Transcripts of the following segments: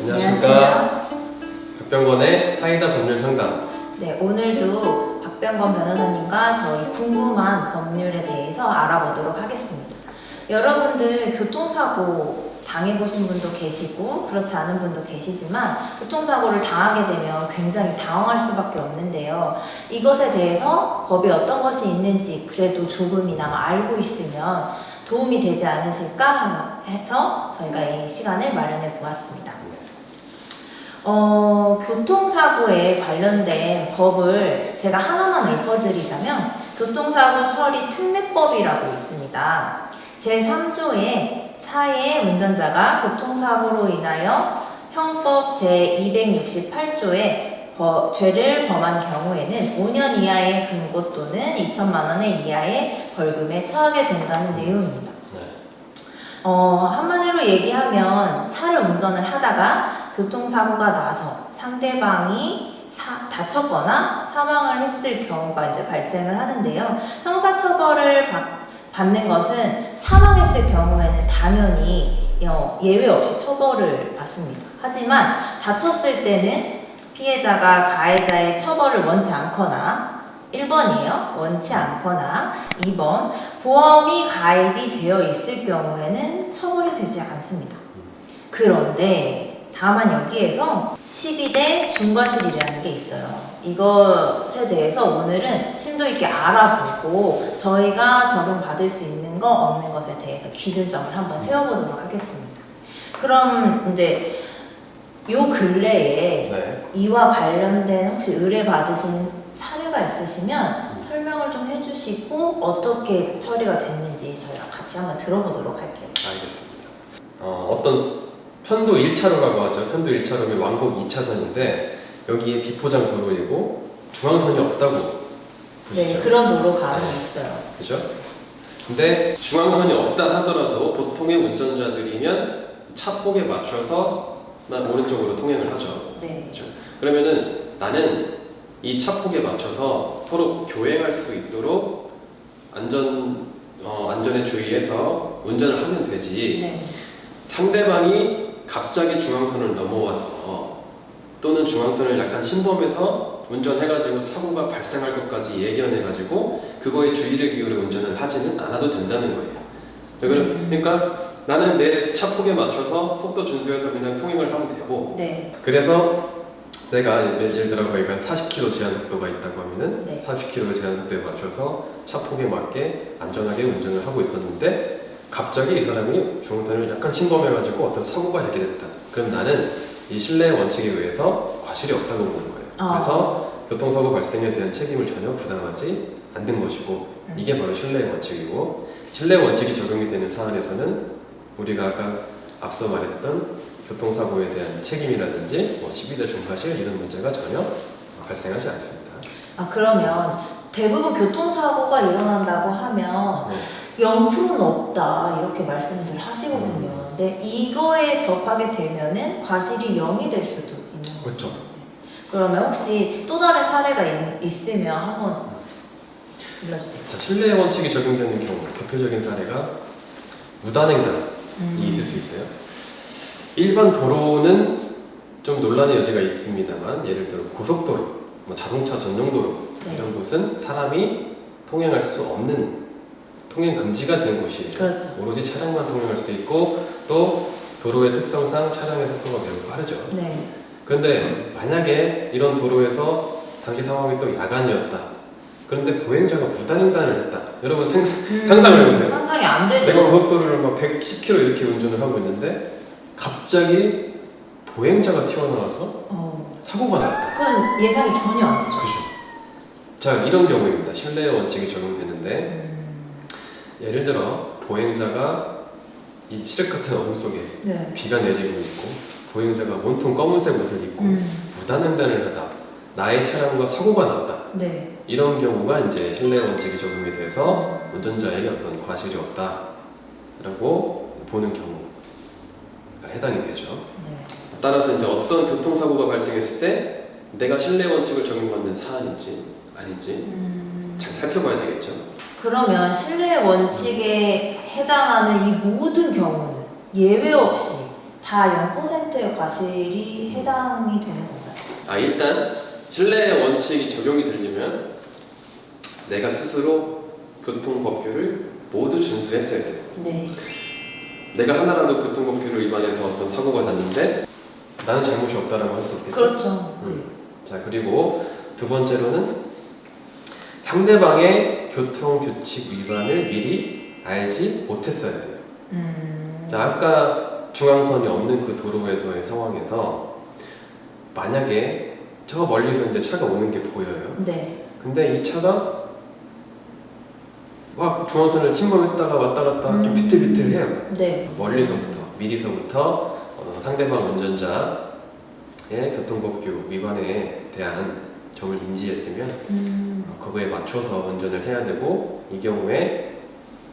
안녕하십니까. 박병건의 사이다 법률 상담. 네, 오늘도 박병건 변호사님과 저희 궁금한 법률에 대해서 알아보도록 하겠습니다. 여러분들 교통사고 당해보신 분도 계시고 그렇지 않은 분도 계시지만 교통사고를 당하게 되면 굉장히 당황할 수밖에 없는데요. 이것에 대해서 법에 어떤 것이 있는지 그래도 조금이나마 알고 있으면 도움이 되지 않으실까 해서 저희가 이 시간을 마련해 보았습니다. 교통사고에 관련된 법을 제가 하나만 읊어드리자면 교통사고 처리 특례법이라고 있습니다. 제3조에 차의 운전자가 교통사고로 인하여 형법 제268조에 죄를 범한 경우에는 5년 이하의 금고 또는 2천만 원 이하의 벌금에 처하게 된다는 내용입니다. 한마디로 얘기하면 차를 운전을 하다가 교통사고가 나서 상대방이 다쳤거나 사망을 했을 경우가 이제 발생을 하는데요. 형사처벌을 받는 것은 사망했을 경우에는 당연히 예외 없이 처벌을 받습니다. 하지만 다쳤을 때는 피해자가 가해자의 처벌을 원치 않거나 1번이에요. 원치 않거나 2번 보험이 가입이 되어 있을 경우에는 처벌이 되지 않습니다. 그런데 다만 여기에서 12대 중과실이라는 게 있어요. 이것에 대해서 오늘은 심도 있게 알아보고 저희가 적용받을 수 있는 거 없는 것에 대해서 기준점을 한번 세워보도록 하겠습니다. 그럼 이제 요 근래에 이와 관련된 혹시 의뢰받으신 사례가 있으시면 설명을 좀 해주시고 어떻게 처리가 됐는지 저희가 같이 한번 들어보도록 할게요. 알겠습니다. 어떤 편도 1차로라고 하죠. 편도 1차로면 왕복 2차선인데 여기에 비포장 도로이고 중앙선이 없다고 보시죠. 네, 그런 도로 가능이 있어요. 그죠? 근데 중앙선이 없다 하더라도 보통의 운전자들이면 차폭에 맞춰서 난 오른쪽으로 통행을 하죠. 네. 그죠? 그러면은 나는 이 차폭에 맞춰서 서로 교행할 수 있도록 안전에 주의해서 운전을 하면 되지. 네. 상대방이 갑자기 중앙선을 넘어와서 또는 중앙선을 약간 침범해서 운전해가지고 사고가 발생할 것까지 예견해가지고 그거에 주의를 기울여 운전을 하지는 않아도 된다는 거예요. 그러니까 나는 내 차폭에 맞춰서 속도 준수해서 그냥 통행을 하면 되고, 네. 그래서 내가 예를 들어 거기가 40km 제한 속도가 있다고 하면은 네. 40km 제한 속도에 맞춰서 차폭에 맞게 안전하게 운전을 하고 있었는데 갑자기 이 사람이 중앙선을 약간 침범해가지고 어떤 사고가 예견됐다. 그럼 나는 이 신뢰 원칙에 의해서 과실이 없다고 보는 거예요. 그래서 교통사고 발생에 대한 책임을 전혀 부담하지 않는 것이고 이게 바로 신뢰 원칙이고, 신뢰 원칙이 적용이 되는 사안에서는 우리가 아까 앞서 말했던 교통사고에 대한 책임이라든지 12대 중과실 이런 문제가 전혀 발생하지 않습니다. 그러면 대부분 교통사고가 일어난다고 하면 0%는 없다 이렇게 말씀들 하시거든요. 근데 이거에 접하게 되면은 과실이 0이 될 수도 있는 거죠. 그렇죠. 그러면 혹시 또 다른 사례가 있으면 한번 불러주세요. 자, 신뢰 원칙이 적용되는 경우 대표적인 사례가 무단횡단이 있을 수 있어요. 일반 도로는 좀 논란의 여지가 있습니다만 예를 들어 고속도로, 자동차 전용도로 이런 곳은 사람이 통행할 수 없는 통행 금지가 된 곳이에요. 그렇죠. 오로지 차량만 통행할 수 있고 또 도로의 특성상 차량의 속도가 매우 빠르죠. 네. 그런데 만약에 이런 도로에서 당시 상황이 또 야간이었다. 그런데 보행자가 무단횡단을 했다. 여러분 상상을 해보세요. 상상이 안 되죠. 내가 고속도로를 막 110km 이렇게 운전을 하고 있는데 갑자기 보행자가 튀어나와서 사고가 났다. 그건 예상이 전혀 안 되죠. 그죠. 자, 이런 경우입니다. 신뢰 원칙이 적용되는데 예를 들어 보행자가 이 칠흑 같은 어둠 속에 비가 내리고 있고 보행자가 온통 검은색 옷을 입고 무단횡단을 하다. 나의 차량과 사고가 났다. 네. 이런 경우가 이제 신뢰 원칙이 적용이 돼서 운전자에게 어떤 과실이 없다라고 보는 경우가 해당이 되죠. 네. 따라서 이제 어떤 교통사고가 발생했을 때 내가 신뢰 원칙을 적용받는 사안인지 아닌지 잘 살펴봐야 되겠죠. 그러면 신뢰 원칙에 해당하는 이 모든 경우는 예외 없이 다 다 0%의 과실이 해당이 되는 건가요? 일단 신뢰 원칙이 적용이 되려면 내가 스스로 교통법규를 모두 준수했어야 돼요. 네. 내가 하나라도 교통법규를 위반해서 어떤 사고가 났는데 나는 잘못이 없다라고 할 수 없겠죠. 그렇죠. 네. 자, 그리고 두 번째로는 상대방의 교통규칙 위반을 미리 알지 못했어야 돼요. 자, 아까 중앙선이 없는 그 도로에서의 상황에서 만약에 저 멀리서 이제 차가 오는 게 보여요. 네. 근데 이 차가 막 중앙선을 침범했다가 왔다 갔다 좀 비틀비틀해요. 네. 멀리서부터 미리서부터 상대방 운전자의 교통법규 위반에 대한 점을 인지했으면 그거에 맞춰서 운전을 해야 되고, 이 경우에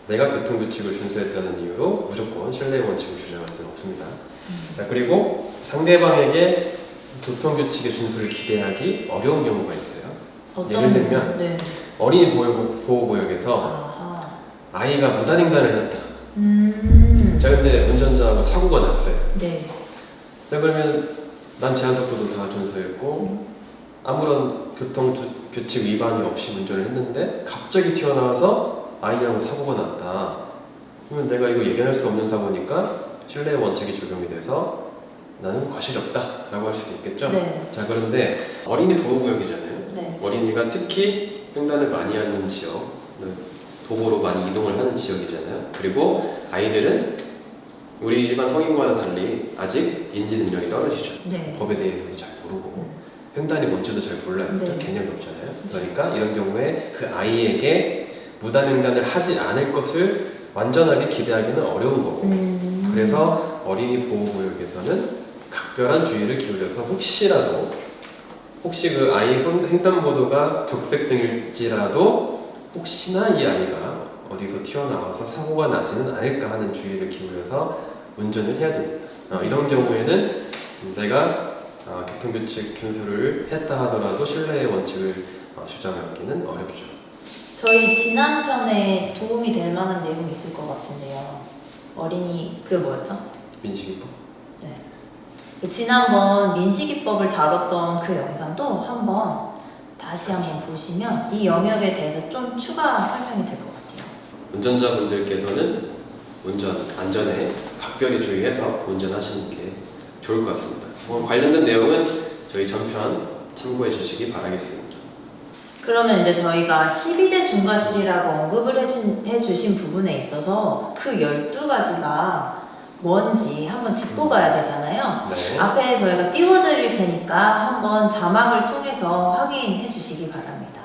내가 교통규칙을 준수했다는 이유로 무조건 신뢰 원칙을 주장할 수는 없습니다. 자, 그리고 상대방에게 교통규칙의 준수를 기대하기 어려운 경우가 있어요. 예를 들면 네. 어린이 보호구역에서 아하. 아이가 무단횡단을 했다. 자, 근데 운전자하고 사고가 났어요. 네. 자, 그러면 난 제한속도도 다 준수했고 아무런 교통규칙 위반이 없이 운전을 했는데 갑자기 튀어나와서 아이하고 사고가 났다. 그러면 내가 이거 예견할 수 없는 사고니까 신뢰 원칙이 적용이 돼서 나는 과실이 없다 라고 할 수도 있겠죠. 네. 자, 그런데 어린이 보호구역이잖아요. 네. 어린이가 특히 횡단을 많이 하는 지역, 도보로 많이 이동을 하는 지역이잖아요. 그리고 아이들은 우리 일반 성인과는 달리 아직 인지 능력이 떨어지죠. 네. 법에 대해서도 잘 모르고 횡단이 뭔지도 잘 몰라요. 네. 개념이 없잖아요. 그러니까 이런 경우에 그 아이에게 무단 횡단을 하지 않을 것을 완전하게 기대하기는 어려운 거고, 그래서 어린이 보호구역에서는 각별한 주의를 기울여서 혹시 그 아이의 횡단보도가 적색등일지라도 혹시나 이 아이가 어디서 튀어나와서 사고가 나지는 않을까 하는 주의를 기울여서 운전을 해야 됩니다. 이런 경우에는 내가 교통규칙 준수를 했다 하더라도 신뢰의 원칙을 주장하기는 어렵죠. 저희 지난 편에 도움이 될 만한 내용이 있을 것 같은데요. 어린이 뭐였죠? 민식이법? 네. 지난번 민식이법을 다뤘던 그 영상도 다시 한번 보시면 이 영역에 대해서 좀 추가 설명이 될 것 같아요. 운전자분들께서는 운전 안전에 각별히 주의해서 운전하시는 게 좋을 것 같습니다. 관련된 내용은 저희 전편 참고해 주시기 바라겠습니다. 그러면 이제 저희가 12대 중과실이라고 언급을 해주신 부분에 있어서 그 12가지가 뭔지 한번 짚고 가야 되잖아요. 네. 앞에 저희가 띄워드릴 테니까 한번 자막을 통해서 확인해 주시기 바랍니다.